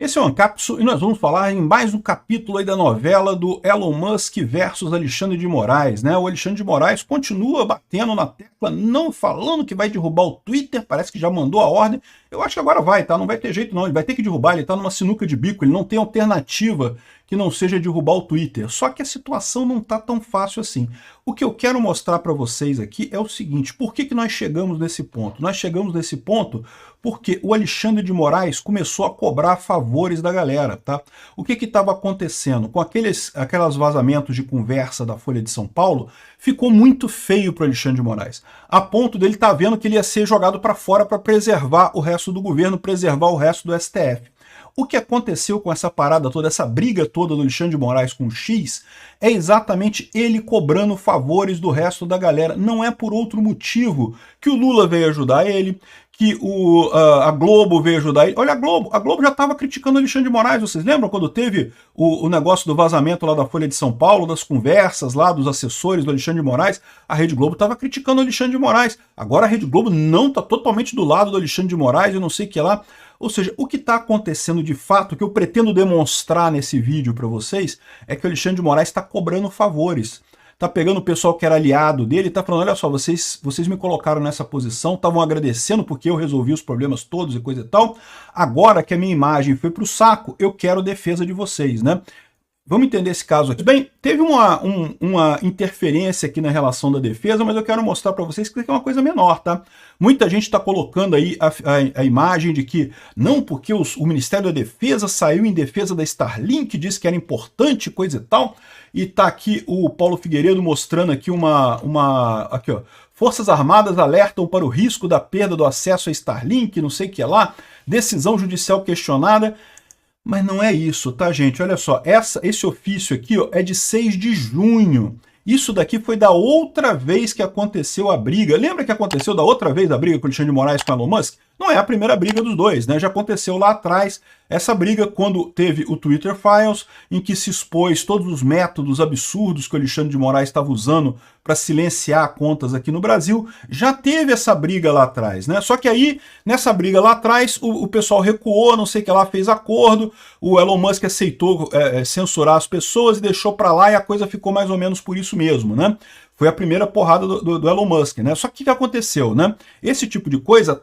Esse é o Ancapsu e nós vamos falar em mais um capítulo aí da novela do Elon Musk versus Alexandre de Moraes, né? O Alexandre de Moraes continua batendo na tecla, não falando que vai derrubar o Twitter, parece que já mandou a ordem. Eu acho que agora vai, tá? Não vai ter jeito não, ele vai ter que derrubar, ele tá numa sinuca de bico, ele não tem alternativa que não seja derrubar o Twitter. Só que a situação não tá tão fácil assim. O que eu quero mostrar para vocês aqui é o seguinte, por que nós chegamos nesse ponto? Nós chegamos nesse ponto porque o Alexandre de Moraes começou a cobrar favores da galera, tá? O que estava acontecendo? Com aqueles vazamentos de conversa da Folha de São Paulo, ficou muito feio para o Alexandre de Moraes, a ponto dele estar vendo que ele ia ser jogado para fora para preservar o resto do governo, preservar o resto do STF. O que aconteceu com essa parada toda, essa briga toda do Alexandre de Moraes com o X, é exatamente ele cobrando favores do resto da galera. Não é por outro motivo que o Lula veio ajudar ele, que a Globo veio ajudar ele. Olha, a Globo já estava criticando o Alexandre de Moraes, vocês lembram quando teve o negócio do vazamento lá da Folha de São Paulo, das conversas lá dos assessores do Alexandre de Moraes? A Rede Globo estava criticando o Alexandre de Moraes. Agora a Rede Globo não está totalmente do lado do Alexandre de Moraes, eu não sei o que lá. Ou seja, o que está acontecendo de fato, que eu pretendo demonstrar nesse vídeo para vocês, é que o Alexandre de Moraes está cobrando favores. Está pegando o pessoal que era aliado dele e está falando, olha só, vocês me colocaram nessa posição, estavam agradecendo porque eu resolvi os problemas todos e coisa e tal. Agora que a minha imagem foi para o saco, eu quero defesa de vocês, né? Vamos entender esse caso aqui. Bem, teve uma interferência aqui na relação da defesa, mas eu quero mostrar para vocês que isso aqui é uma coisa menor, tá? Muita gente está colocando aí a imagem de que, não, porque o Ministério da Defesa saiu em defesa da Starlink, disse que era importante, coisa e tal, e tá aqui o Paulo Figueiredo mostrando aqui aqui, ó, Forças Armadas alertam para o risco da perda do acesso a Starlink, não sei o que lá, decisão judicial questionada. Mas não é isso, tá, gente? Olha só, esse ofício aqui, ó, é de 6 de junho. Isso daqui foi da outra vez que aconteceu a briga. Lembra que aconteceu da outra vez a briga com o Alexandre de Moraes com o Elon Musk? Não é a primeira briga dos dois, né? Já aconteceu lá atrás essa briga quando teve o Twitter Files, em que se expôs todos os métodos absurdos que o Alexandre de Moraes estava usando para silenciar contas aqui no Brasil. Já teve essa briga lá atrás, né? Só que aí, nessa briga lá atrás, o pessoal recuou, não sei o que lá, fez acordo, o Elon Musk aceitou censurar as pessoas e deixou para lá e a coisa ficou mais ou menos por isso mesmo, né? Foi a primeira porrada do Elon Musk, né? Só que o que aconteceu, né? Esse tipo de coisa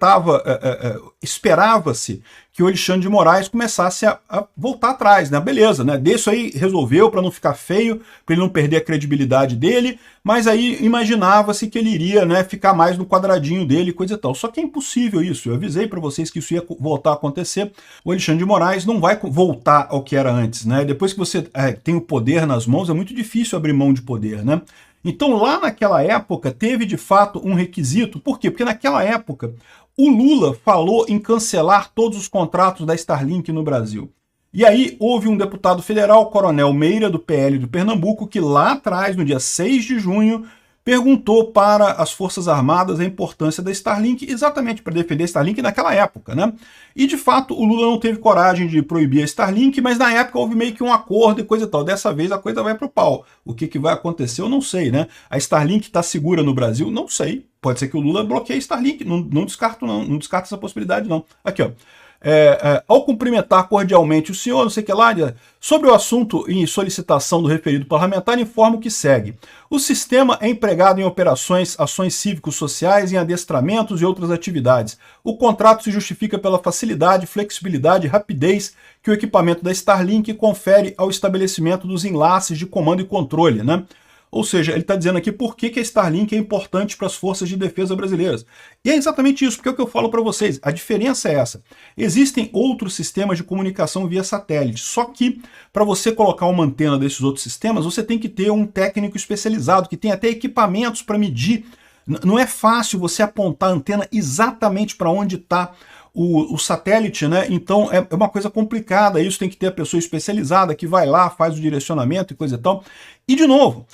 esperava-se que o Alexandre de Moraes começasse a voltar atrás, né? Beleza, né? Disso aí resolveu para não ficar feio, para ele não perder a credibilidade dele, mas aí imaginava-se que ele iria, né, ficar mais no quadradinho dele, coisa e tal. Só que é impossível isso. Eu avisei para vocês que isso ia voltar a acontecer. O Alexandre de Moraes não vai voltar ao que era antes, né? Depois que você tem o poder nas mãos, é muito difícil abrir mão de poder, né? Então lá naquela época teve de fato um requisito, por quê? Porque naquela época o Lula falou em cancelar todos os contratos da Starlink no Brasil. E aí houve um deputado federal, Coronel Meira, do PL do Pernambuco, que lá atrás, no dia 6 de junho, perguntou para as Forças Armadas a importância da Starlink, exatamente para defender a Starlink naquela época, né? E de fato o Lula não teve coragem de proibir a Starlink, mas na época houve meio que um acordo e coisa e tal. Dessa vez a coisa vai pro pau. O que vai acontecer eu não sei, né? A Starlink está segura no Brasil? Não sei. Pode ser que o Lula bloqueie a Starlink, não descarto essa possibilidade não. Aqui, ó. Ao cumprimentar cordialmente o senhor, não sei o que lá, sobre o assunto em solicitação do referido parlamentar, informo que segue. O sistema é empregado em operações, ações cívicos-sociais, em adestramentos e outras atividades. O contrato se justifica pela facilidade, flexibilidade e rapidez que o equipamento da Starlink confere ao estabelecimento dos enlaces de comando e controle, né? Ou seja, ele está dizendo aqui por que a Starlink é importante para as forças de defesa brasileiras. E é exatamente isso, porque é o que eu falo para vocês. A diferença é essa. Existem outros sistemas de comunicação via satélite, só que para você colocar uma antena desses outros sistemas, você tem que ter um técnico especializado, que tem até equipamentos para medir. Não é fácil você apontar a antena exatamente para onde está o satélite, né? Então é uma coisa complicada. Isso tem que ter a pessoa especializada que vai lá, faz o direcionamento e coisa e tal. E de novo,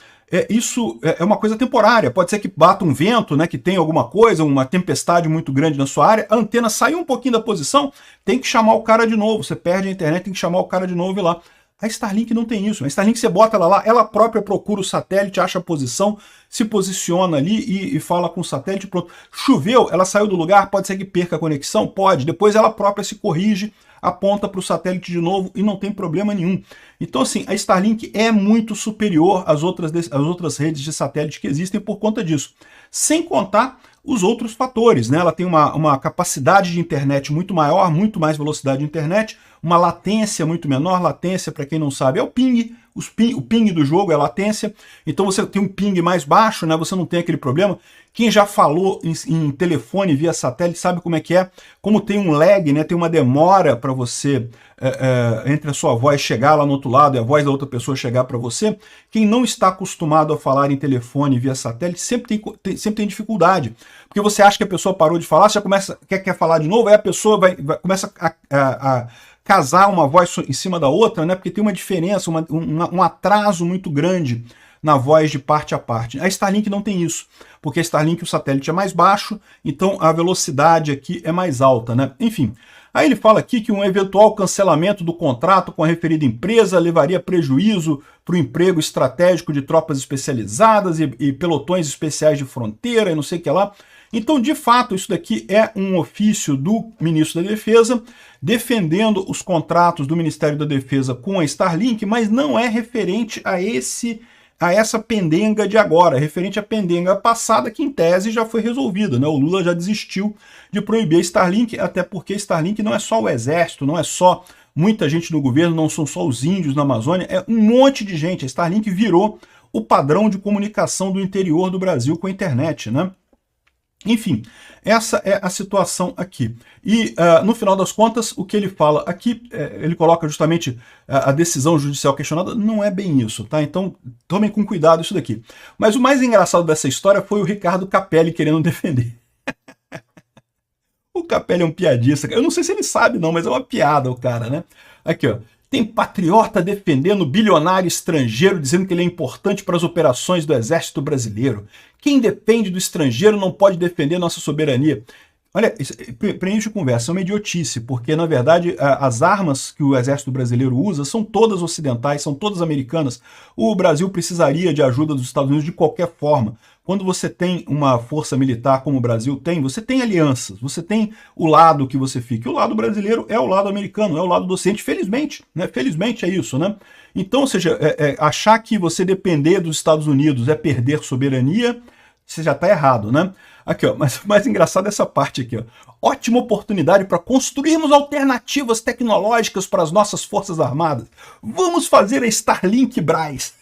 isso é uma coisa temporária. Pode ser que bata um vento, né, que tem alguma coisa, uma tempestade muito grande na sua área, a antena saiu um pouquinho da posição, tem que chamar o cara de novo. Você perde a internet, tem que chamar o cara de novo e ir lá. A Starlink não tem isso. A Starlink você bota ela lá, ela própria procura o satélite, acha a posição, se posiciona ali e fala com o satélite, pronto. Choveu, ela saiu do lugar, pode ser que perca a conexão? Pode. Depois ela própria se corrige, aponta para o satélite de novo e não tem problema nenhum. Então, assim, a Starlink é muito superior às outras redes de satélite que existem por conta disso. Sem contar os outros fatores, né? Ela tem uma capacidade de internet muito maior, muito mais velocidade de internet, uma latência muito menor. Latência, para quem não sabe, é o ping. O ping do jogo é a latência. Então você tem um ping mais baixo, né? Você não tem aquele problema. Quem já falou em telefone via satélite sabe como é que é. Como tem um lag, né? Tem uma demora para você entre a sua voz chegar lá no outro lado e a voz da outra pessoa chegar para você. Quem não está acostumado a falar em telefone via satélite sempre tem dificuldade. Porque você acha que a pessoa parou de falar, você já quer falar de novo, aí a pessoa começa a casar uma voz em cima da outra, né? Porque tem uma diferença, um atraso muito grande na voz de parte a parte. A Starlink não tem isso, porque a Starlink o satélite é mais baixo, então a velocidade aqui é mais alta, né? Enfim, aí ele fala aqui que um eventual cancelamento do contrato com a referida empresa levaria prejuízo para o emprego estratégico de tropas especializadas e pelotões especiais de fronteira e não sei o que lá. Então, de fato, isso daqui é um ofício do ministro da Defesa defendendo os contratos do Ministério da Defesa com a Starlink, mas não é referente a essa pendenga de agora, é referente à pendenga passada que, em tese, já foi resolvida, né? O Lula já desistiu de proibir a Starlink, até porque a Starlink não é só o Exército, não é só muita gente no governo, não são só os índios na Amazônia, é um monte de gente. A Starlink virou o padrão de comunicação do interior do Brasil com a internet, né? Enfim, essa é a situação aqui. E, no final das contas, o que ele fala aqui, ele coloca justamente a decisão judicial questionada, não é bem isso, tá? Então, tomem com cuidado isso daqui. Mas o mais engraçado dessa história foi o Ricardo Capelli querendo defender. O Capelli é um piadista. Eu não sei se ele sabe não, mas é uma piada o cara, né? Aqui, ó. Tem patriota defendendo bilionário estrangeiro, dizendo que ele é importante para as operações do Exército Brasileiro. Quem depende do estrangeiro não pode defender nossa soberania. Olha, preenche conversa, é uma idiotice, porque, na verdade, as armas que o Exército Brasileiro usa são todas ocidentais, são todas americanas. O Brasil precisaria de ajuda dos Estados Unidos de qualquer forma. Quando você tem uma força militar como o Brasil tem, você tem alianças, você tem o lado que você fica. E o lado brasileiro é o lado americano, é o lado do Ocidente, felizmente, né? Felizmente é isso, né? Então, ou seja, achar que você depender dos Estados Unidos é perder soberania, você já está errado, né? Aqui, ó, mas o mais engraçado é essa parte aqui, ó. Ótima oportunidade para construirmos alternativas tecnológicas para as nossas forças armadas. Vamos fazer a Starlink Brás.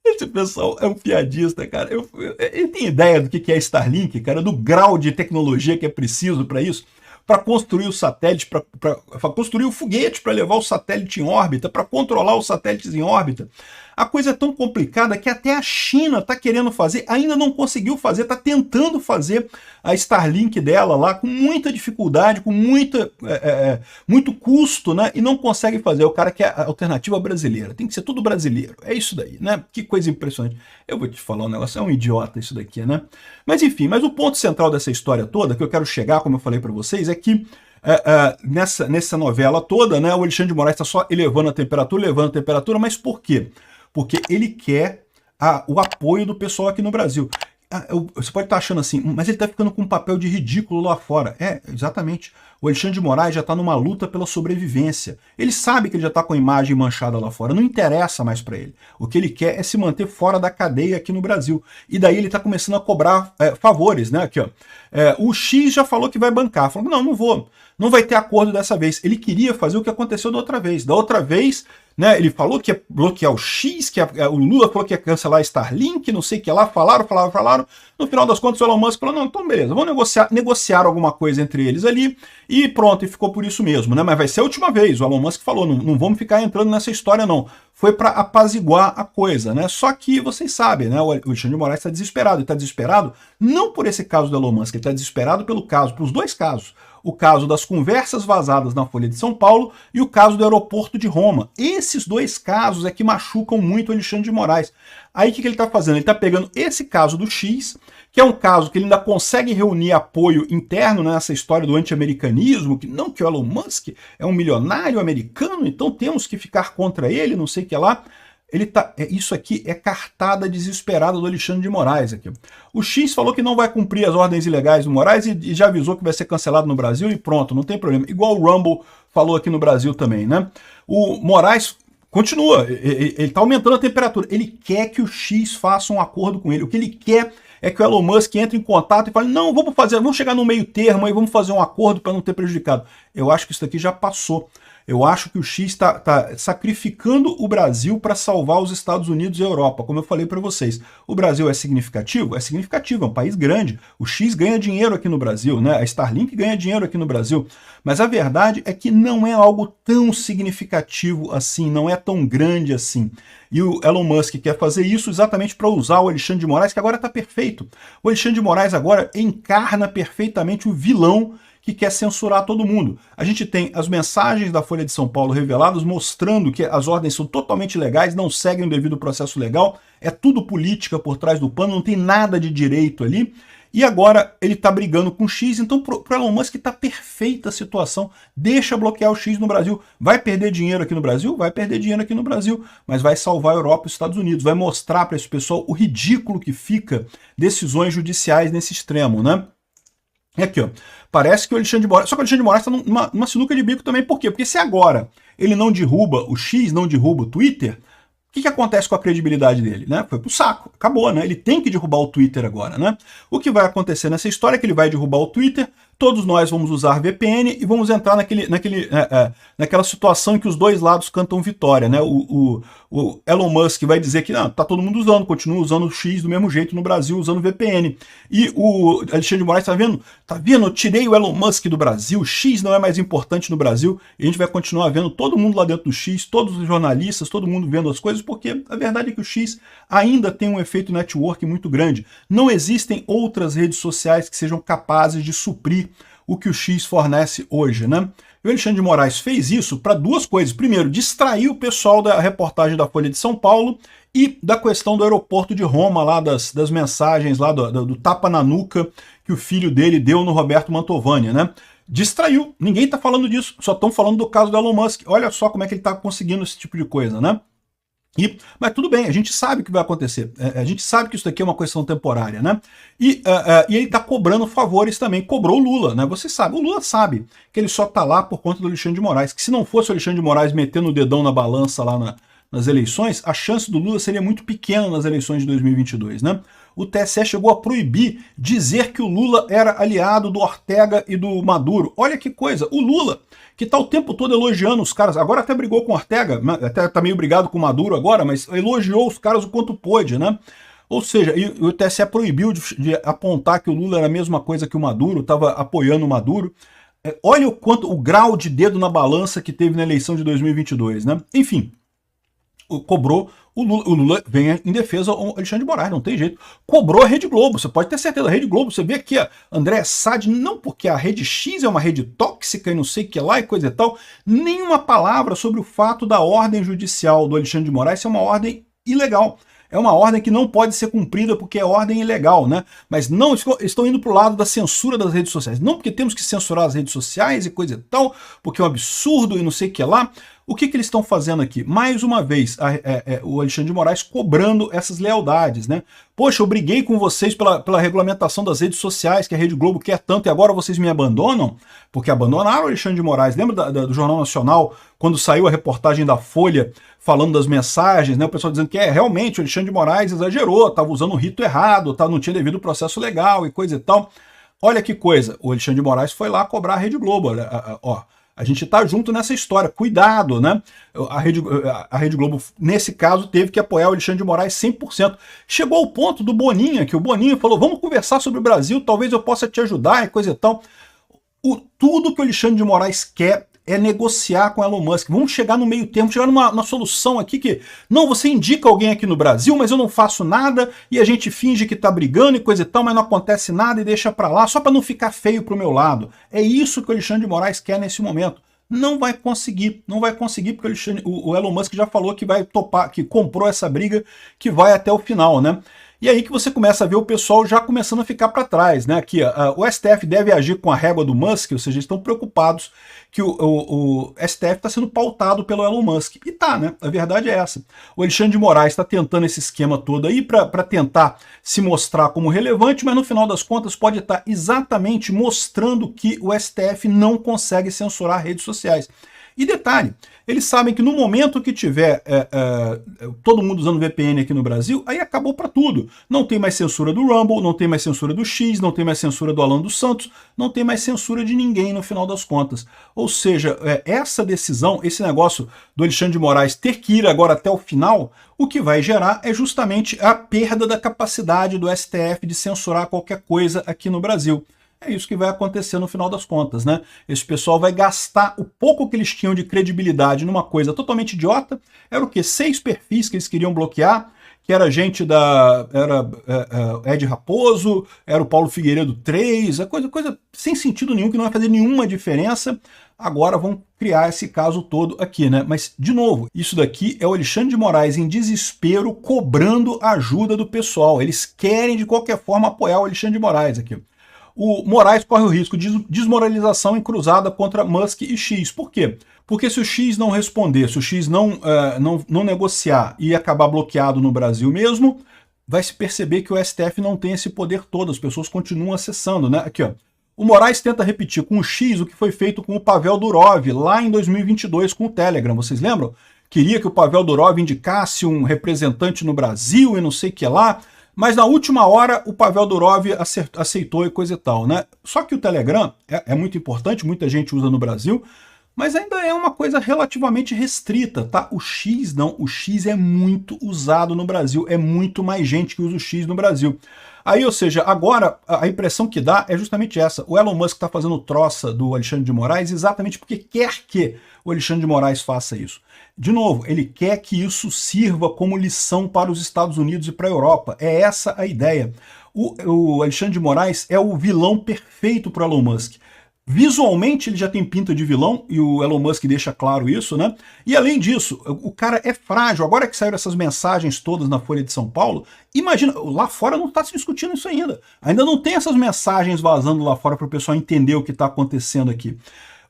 Esse pessoal é um piadista, cara. Ele tem ideia do que é Starlink, cara? Do grau de tecnologia que é preciso para isso? Para construir o satélite, para construir o foguete, para levar o satélite em órbita, para controlar os satélites em órbita. A coisa é tão complicada que até a China está querendo fazer, ainda não conseguiu fazer, está tentando fazer a Starlink dela lá com muita dificuldade, com muito custo, né? E não consegue fazer. O cara quer a alternativa brasileira, tem que ser tudo brasileiro. É isso daí, né? Que coisa impressionante. Eu vou te falar um negócio, é um idiota isso daqui, né? Mas enfim, mas o ponto central dessa história toda, que eu quero chegar, como eu falei para vocês, é que nessa novela toda, né, o Alexandre de Moraes está só elevando a temperatura, mas por quê? Porque ele quer o apoio do pessoal aqui no Brasil. Você pode estar achando assim, mas ele está ficando com um papel de ridículo lá fora. Exatamente. O Alexandre de Moraes já está numa luta pela sobrevivência. Ele sabe que ele já está com a imagem manchada lá fora. Não interessa mais para ele. O que ele quer é se manter fora da cadeia aqui no Brasil. E daí ele está começando a cobrar favores, né? Aqui, ó. O X já falou que vai bancar. Falou, não vou. Não vai ter acordo dessa vez. Ele queria fazer o que aconteceu da outra vez. Da outra vez, né, ele falou que ia bloquear o X, o Lula falou que ia cancelar a Starlink, não sei o que lá, falaram. No final das contas, o Elon Musk falou, não, então beleza, vamos negociar alguma coisa entre eles ali, e pronto, e ficou por isso mesmo, né? Mas vai ser a última vez, o Elon Musk falou, não vamos ficar entrando nessa história não. Foi para apaziguar a coisa, né? Só que vocês sabem, né? O Alexandre de Moraes está desesperado. Ele está desesperado não por esse caso do Elon Musk, ele está desesperado pelos dois casos. O caso das conversas vazadas na Folha de São Paulo e o caso do aeroporto de Roma. Esses dois casos é que machucam muito o Alexandre de Moraes. Aí o que ele está fazendo? Ele está pegando esse caso do X, que é um caso que ele ainda consegue reunir apoio interno nessa história do anti-americanismo, que o Elon Musk é um milionário americano, então temos que ficar contra ele, não sei o que lá. Isso aqui é cartada desesperada do Alexandre de Moraes. Aqui. O X falou que não vai cumprir as ordens ilegais do Moraes e já avisou que vai ser cancelado no Brasil e pronto, não tem problema. Igual o Rumble falou aqui no Brasil também, né? O Moraes continua, ele está aumentando a temperatura. Ele quer que o X faça um acordo com ele. O que ele quer é que o Elon Musk entre em contato e fale, não, vamos chegar no meio termo e vamos fazer um acordo para não ter prejudicado. Eu acho que isso daqui já passou. Eu acho que o X está sacrificando o Brasil para salvar os Estados Unidos e a Europa. Como eu falei para vocês, o Brasil é significativo? É significativo, é um país grande. O X ganha dinheiro aqui no Brasil, né? A Starlink ganha dinheiro aqui no Brasil. Mas a verdade é que não é algo tão significativo assim, não é tão grande assim. E o Elon Musk quer fazer isso exatamente para usar o Alexandre de Moraes, que agora está perfeito. O Alexandre de Moraes agora encarna perfeitamente o vilão que quer censurar todo mundo. A gente tem as mensagens da Folha de São Paulo reveladas mostrando que as ordens são totalmente legais, não seguem o devido processo legal, é tudo política por trás do pano, não tem nada de direito ali. E agora ele está brigando com o X, então para o Elon Musk está perfeita a situação, deixa bloquear o X no Brasil. Vai perder dinheiro aqui no Brasil? Vai perder dinheiro aqui no Brasil, mas vai salvar a Europa e os Estados Unidos, vai mostrar para esse pessoal o ridículo que fica decisões judiciais nesse extremo, né? É aqui, ó. Parece que o Alexandre de Moraes... Só que o Alexandre de Moraes está numa sinuca de bico também. Por quê? Porque se agora ele não derruba o X, não derruba o Twitter, o que acontece com a credibilidade dele? Né? Foi pro saco. Acabou, né? Ele tem que derrubar o Twitter agora, né? O que vai acontecer nessa história é que ele vai derrubar o Twitter, todos nós vamos usar VPN e vamos entrar naquela situação em que os dois lados cantam vitória, né? O Elon Musk vai dizer que não, tá todo mundo usando, continua usando o X do mesmo jeito no Brasil, usando VPN. E o Alexandre de Moraes tá vendo? Tá vendo? Eu tirei o Elon Musk do Brasil, o X não é mais importante no Brasil, e a gente vai continuar vendo todo mundo lá dentro do X, todos os jornalistas, todo mundo vendo as coisas, porque a verdade é que o X ainda tem um efeito network muito grande. Não existem outras redes sociais que sejam capazes de suprir o que o X fornece hoje, né? E o Alexandre de Moraes fez isso para duas coisas. Primeiro, distrair o pessoal da reportagem da Folha de São Paulo e da questão do aeroporto de Roma, lá das mensagens lá do tapa na nuca que o filho dele deu no Roberto Mantovani, né? Distraiu. Ninguém está falando disso. Só estão falando do caso do Elon Musk. Olha só como é que ele está conseguindo esse tipo de coisa, né? Mas tudo bem, a gente sabe o que vai acontecer, a gente sabe que isso daqui é uma questão temporária, né? E ele está cobrando favores também, cobrou o Lula, né? Você sabe, o Lula sabe que ele só está lá por conta do Alexandre de Moraes, que se não fosse o Alexandre de Moraes metendo o dedão na balança lá nas eleições, a chance do Lula seria muito pequena nas eleições de 2022, né? O TSE chegou a proibir dizer que o Lula era aliado do Ortega e do Maduro. Olha que coisa, o Lula, que está o tempo todo elogiando os caras, agora até brigou com o Ortega, até está meio brigado com o Maduro agora, mas elogiou os caras o quanto pôde, né? Ou seja, o TSE proibiu de apontar que o Lula era a mesma coisa que o Maduro, estava apoiando o Maduro. Olha o grau de dedo na balança que teve na eleição de 2022, né? Enfim, cobrou, o Lula vem em defesa ao Alexandre de Moraes, não tem jeito. Cobrou a Rede Globo, você pode ter certeza, a Rede Globo, você vê aqui a Andréa Sade, não porque a Rede X é uma rede tóxica e não sei o que lá e coisa e tal, nenhuma palavra sobre o fato da ordem judicial do Alexandre de Moraes ser uma ordem ilegal. É uma ordem que não pode ser cumprida porque é ordem ilegal, né? Mas não estão indo para o lado da censura das redes sociais. Não porque temos que censurar as redes sociais e coisa e tal, porque é um absurdo e não sei o que lá. O que eles estão fazendo aqui? Mais uma vez, o Alexandre de Moraes cobrando essas lealdades, né? Poxa, eu briguei com vocês pela regulamentação das redes sociais, que a Rede Globo quer tanto, e agora vocês me abandonam? Porque abandonaram o Alexandre de Moraes. Lembra do Jornal Nacional, quando saiu a reportagem da Folha falando das mensagens, né? O pessoal dizendo que realmente o Alexandre de Moraes exagerou, estava usando o rito errado, não tinha devido processo legal e coisa e tal. Olha que coisa, o Alexandre de Moraes foi lá cobrar a Rede Globo, olha, ó. A gente está junto nessa história, cuidado, né? A Rede Globo, nesse caso, teve que apoiar o Alexandre de Moraes 100%. Chegou ao ponto do Boninho, que o Boninho falou, vamos conversar sobre o Brasil, talvez eu possa te ajudar e coisa e tal. Tudo que o Alexandre de Moraes quer é negociar com o Elon Musk. Vamos chegar no meio termo, chegar numa solução aqui que, não, você indica alguém aqui no Brasil, mas eu não faço nada, e a gente finge que tá brigando e coisa e tal, mas não acontece nada e deixa pra lá, só para não ficar feio pro meu lado. É isso que o Alexandre de Moraes quer nesse momento. Não vai conseguir, porque o Elon Musk já falou que vai topar, que comprou essa briga, que vai até o final, né? E aí que você começa a ver o pessoal já começando a ficar para trás, né? Aqui, o STF deve agir com a régua do Musk, ou seja, estão preocupados que o STF está sendo pautado pelo Elon Musk. E tá, né? A verdade é essa. O Alexandre de Moraes está tentando esse esquema todo aí para tentar se mostrar como relevante, mas no final das contas pode estar exatamente mostrando que o STF não consegue censurar redes sociais. E detalhe, eles sabem que no momento que tiver todo mundo usando VPN aqui no Brasil, aí acabou para tudo. Não tem mais censura do Rumble, não tem mais censura do X, não tem mais censura do Alan dos Santos, não tem mais censura de ninguém no final das contas. Ou seja, essa decisão, esse negócio do Alexandre de Moraes ter que ir agora até o final, o que vai gerar é justamente a perda da capacidade do STF de censurar qualquer coisa aqui no Brasil. É isso que vai acontecer no final das contas, né? Esse pessoal vai gastar o pouco que eles tinham de credibilidade numa coisa totalmente idiota. Era o quê? 6 perfis que eles queriam bloquear, que era gente da... era Ed Raposo, era o Paulo Figueiredo 3, coisa sem sentido nenhum, que não vai fazer nenhuma diferença. Agora vão criar esse caso todo aqui, né? Mas, de novo, isso daqui é o Alexandre de Moraes em desespero, cobrando ajuda do pessoal. Eles querem, de qualquer forma, apoiar o Alexandre de Moraes aqui. O Moraes corre o risco de desmoralização em cruzada contra Musk e X. Por quê? Porque se o X não responder, se o X não negociar e acabar bloqueado no Brasil mesmo, vai se perceber que o STF não tem esse poder todo, as pessoas continuam acessando, né? Aqui, ó. O Moraes tenta repetir com o X o que foi feito com o Pavel Durov lá em 2022 com o Telegram, vocês lembram? Queria que o Pavel Durov indicasse um representante no Brasil e não sei o que lá, mas na última hora o Pavel Durov aceitou e coisa e tal, né? Só que o Telegram é muito importante, muita gente usa no Brasil, mas ainda é uma coisa relativamente restrita, tá? O X não, o X é muito usado no Brasil, é muito mais gente que usa o X no Brasil. Aí, ou seja, agora a impressão que dá é justamente essa. O Elon Musk está fazendo troça do Alexandre de Moraes exatamente porque quer que o Alexandre de Moraes faça isso. De novo, ele quer que isso sirva como lição para os Estados Unidos e para a Europa. É essa a ideia. O Alexandre de Moraes é o vilão perfeito para o Elon Musk. Visualmente ele já tem pinta de vilão, e o Elon Musk deixa claro isso, né? E além disso, o cara é frágil. Agora que saíram essas mensagens todas na Folha de São Paulo, imagina, lá fora não está se discutindo isso ainda. Ainda não tem essas mensagens vazando lá fora para o pessoal entender o que está acontecendo aqui.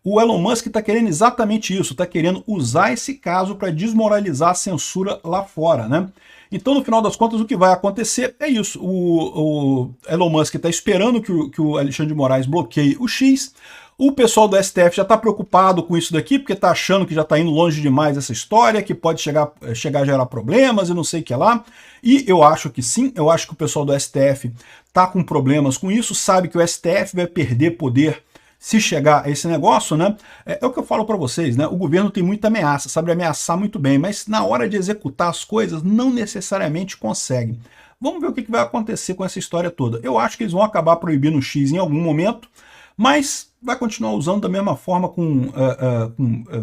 O Elon Musk está querendo exatamente isso, está querendo usar esse caso para desmoralizar a censura lá fora, né? Então, no final das contas, o que vai acontecer é isso. O Elon Musk está esperando que o Alexandre de Moraes bloqueie o X. O pessoal do STF já está preocupado com isso daqui, porque está achando que já está indo longe demais essa história, que pode chegar a gerar problemas e não sei o que lá. E eu acho que sim, eu acho que o pessoal do STF está com problemas com isso, sabe que o STF vai perder poder se chegar a esse negócio, né? É o que eu falo para vocês, né? O governo tem muita ameaça, sabe ameaçar muito bem, mas na hora de executar as coisas não necessariamente consegue. Vamos ver o que vai acontecer com essa história toda. Eu acho que eles vão acabar proibindo o X em algum momento, mas vai continuar usando da mesma forma com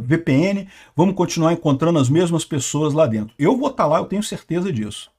VPN, vamos continuar encontrando as mesmas pessoas lá dentro. Eu vou estar lá, eu tenho certeza disso.